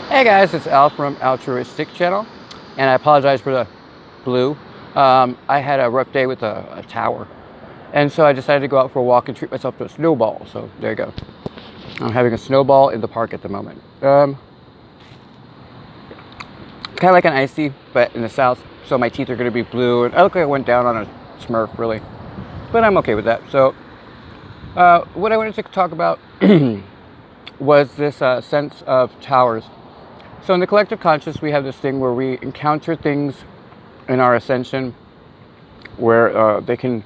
Hey guys, it's Al from Altruistic Channel, and I apologize for the blue. I had a rough day with a tower, and so I decided to go out for a walk and treat myself to a snowball. So there you go. I'm having a snowball in the park at the moment. Kind of like an icy, but in the south, so my teeth are going to be blue, and I look like I went down on a Smurf, really. But I'm okay with that. So what I wanted to talk about was this sense of towers. So in the collective conscious, we have this thing where we encounter things in our ascension where they can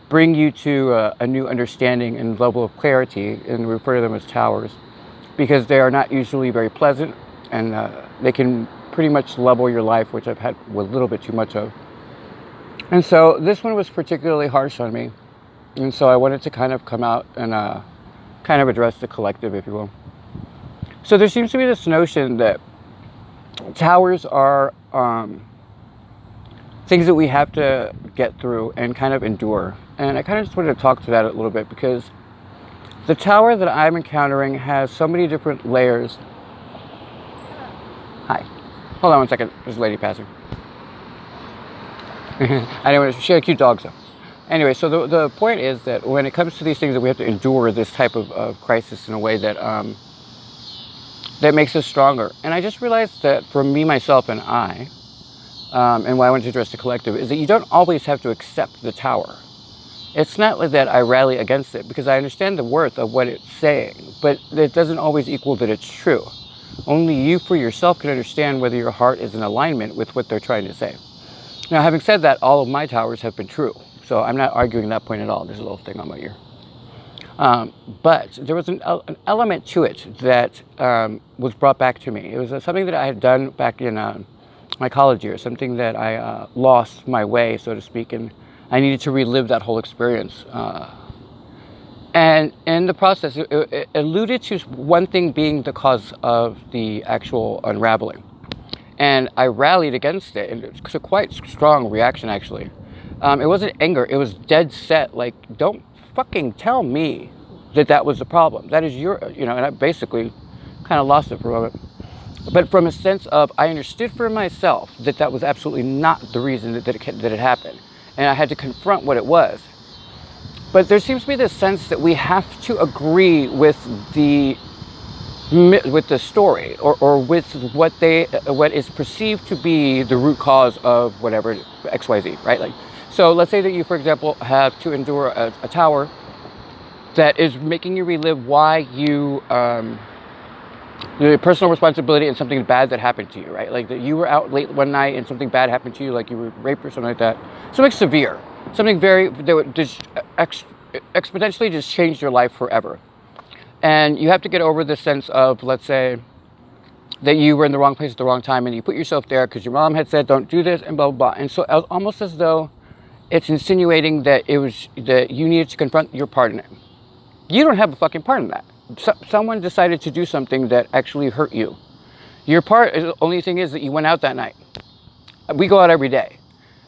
bring you to a new understanding and level of clarity, and we refer to them as towers because they are not usually very pleasant, and they can pretty much level your life, which I've had a little bit too much of. And so this one was particularly harsh on me, and so I wanted to kind of come out and kind of address the collective, if you will. So there seems to be this notion that towers are things that we have to get through and kind of endure. And I kind of just wanted to talk to that a little bit because the tower that I'm encountering has so many different layers. Hi. Hold on one second. There's a lady passing. Anyway, she had cute dogs though. Anyway, so the point is that when it comes to these things that we have to endure this type of crisis in a way that that makes us stronger. And I just realized that for me, myself, and I, and why I wanted to address the collective, is that you don't always have to accept the tower. It's not like that I rally against it, because I understand the worth of what it's saying, but it doesn't always equal that it's true. Only you for yourself can understand whether your heart is in alignment with what they're trying to say. Now, having said that, all of my towers have been true, so I'm not arguing that point at all. There's a little thing on my ear. But there was an element to it that was brought back to me. It was something that I had done back in my college years, something that I lost my way, so to speak, and I needed to relive that whole experience. And in the process, it alluded to one thing being the cause of the actual unraveling. And I rallied against it, and it's a quite strong reaction, actually. It wasn't anger, it was dead set, like, don't fucking tell me that that was the problem. That is your, and I basically kind of lost it for a moment. But from a sense of, I understood for myself that that was absolutely not the reason that it happened. And I had to confront what it was. But there seems to be this sense that we have to agree with the story or with what is perceived to be the root cause of whatever XYZ, right? Like, so let's say that you, for example, have to endure a tower that is making you relive why you, the personal responsibility and something bad that happened to you, right? Like that you were out late one night and something bad happened to you, like you were raped or something like that. Something severe, something that would just exponentially just change your life forever. And you have to get over the sense of, let's say, that you were in the wrong place at the wrong time and you put yourself there because your mom had said, don't do this, and blah, blah, blah. And so almost as though it's insinuating that that you needed to confront your part in it. You don't have a fucking part in that. Someone decided to do something that actually hurt you. Your part, the only thing is that you went out that night. We go out every day.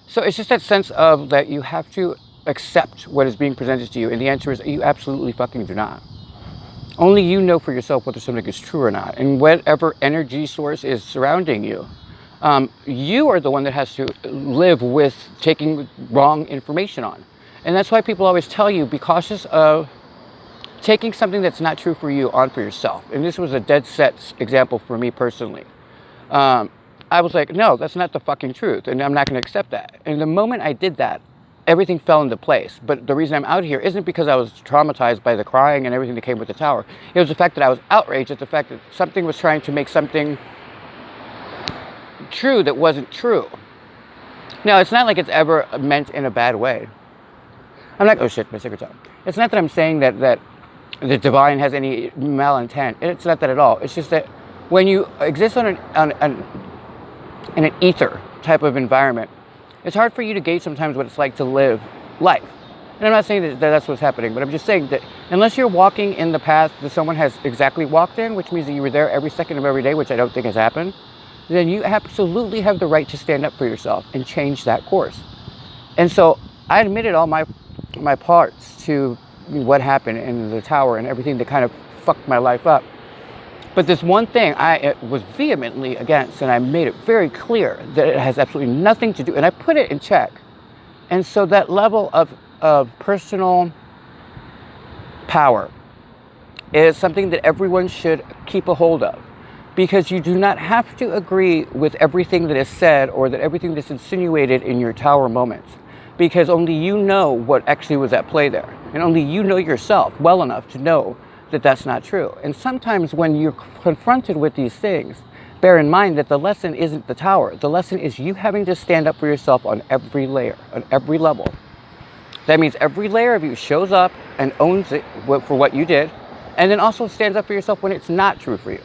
So it's just that sense of that you have to accept what is being presented to you. And the answer is you absolutely fucking do not. Only you know for yourself whether something is true or not. And whatever energy source is surrounding you, you are the one that has to live with taking wrong information on. And that's why people always tell you, be cautious of taking something that's not true for you on for yourself. And this was a dead set example for me personally. I was like, no, that's not the fucking truth, and I'm not going to accept that. And the moment I did that, everything fell into place. But the reason I'm out here isn't because I was traumatized by the crying and everything that came with the tower. It was the fact that I was outraged at the fact that something was trying to make something true that wasn't true. Now, it's not like it's ever meant in a bad way. I'm not, oh shit, my secret's out. It's not that I'm saying that the Devine has any malintent. It's not that at all. It's just that when you exist in an ether type of environment, it's hard for you to gauge sometimes what it's like to live life. And I'm not saying that that's what's happening, but I'm just saying that unless you're walking in the path that someone has exactly walked in, which means that you were there every second of every day, which I don't think has happened, then you absolutely have the right to stand up for yourself and change that course. And so I admitted all my parts to what happened in the tower and everything that kind of fucked my life up. But this one thing I was vehemently against, and I made it very clear that it has absolutely nothing to do, and I put it in check. And so that level of personal power is something that everyone should keep a hold of, because you do not have to agree with everything that is said or that everything that's insinuated in your tower moments, because only you know what actually was at play there, and only you know yourself well enough to know that that's not true. And sometimes when you're confronted with these things, bear in mind that the lesson isn't the tower. The lesson is you having to stand up for yourself on every layer, on every level. That means every layer of you shows up and owns it for what you did, and then also stands up for yourself when it's not true for you.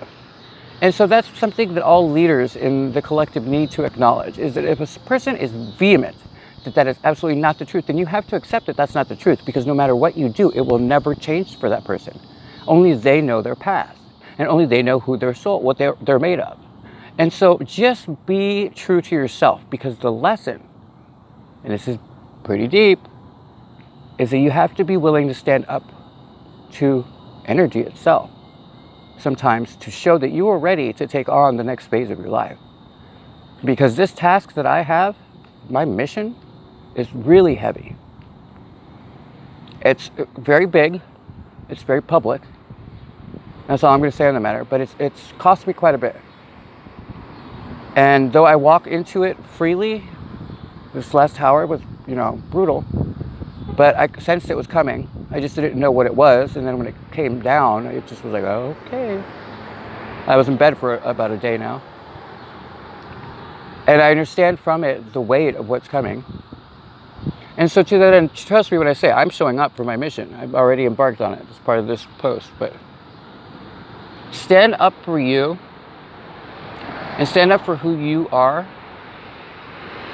And so that's something that all leaders in the collective need to acknowledge, is that if a person is vehement that that is absolutely not the truth, then you have to accept that that's not the truth, because no matter what you do, it will never change for that person. Only they know their past, and only they know who their soul, what they're made of. And so just be true to yourself, because the lesson, and this is pretty deep, is that you have to be willing to stand up to energy itself sometimes to show that you are ready to take on the next phase of your life. Because this task that I have, my mission, is really heavy. It's very big, it's very public. That's all I'm going to say on the matter, but it's cost me quite a bit. And though I walk into it freely, this last hour was, brutal, but I sensed it was coming. I just didn't know what it was, and then when it came down, it just was like, okay. I was in bed for about a day now. And I understand from it the weight of what's coming. And so to that end, trust me when I say I'm showing up for my mission. I've already embarked on it as part of this post, but stand up for you and stand up for who you are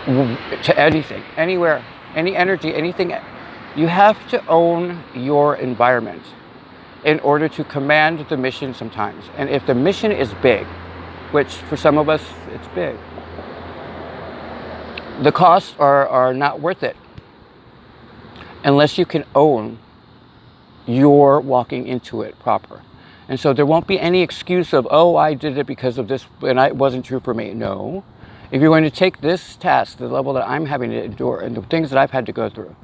to anything, anywhere, any energy, anything. You have to own your environment in order to command the mission sometimes. And if the mission is big, which for some of us, it's big, the costs are not worth it unless you can own your walking into it proper. And so there won't be any excuse of, oh, I did it because of this and it wasn't true for me. No. If you're going to take this task, the level that I'm having to endure and the things that I've had to go through,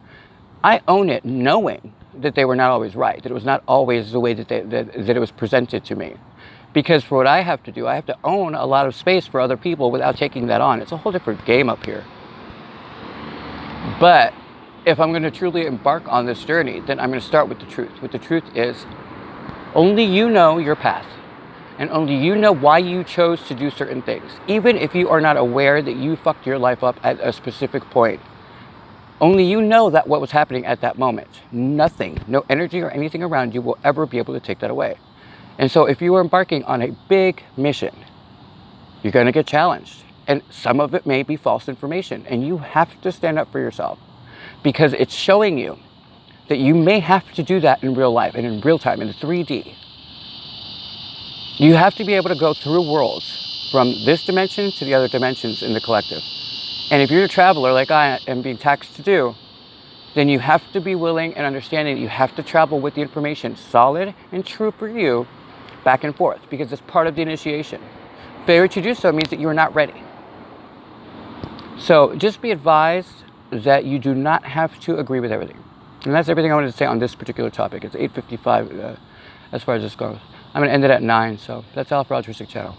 I own it knowing that they were not always right, that it was not always the way that it was presented to me. Because for what I have to do, I have to own a lot of space for other people without taking that on. It's a whole different game up here. But if I'm going to truly embark on this journey, then I'm going to start with the truth. What the truth is, only you know your path. And only you know why you chose to do certain things. Even if you are not aware that you fucked your life up at a specific point. Only you know that what was happening at that moment. Nothing, no energy or anything around you will ever be able to take that away. And so if you are embarking on a big mission, you're going to get challenged. And some of it may be false information. And you have to stand up for yourself. Because it's showing you that you may have to do that in real life and in real time, in 3D. You have to be able to go through worlds from this dimension to the other dimensions in the collective. And if you're a traveler like I am being taxed to do, then you have to be willing and understanding that you have to travel with the information solid and true for you back and forth, because it's part of the initiation. Failure to do so means that you're not ready. So just be advised that you do not have to agree with everything. And that's everything I wanted to say on this particular topic. It's 8:55 as far as this goes. I'm going to end it at 9, so that's all for Altruistic Channel.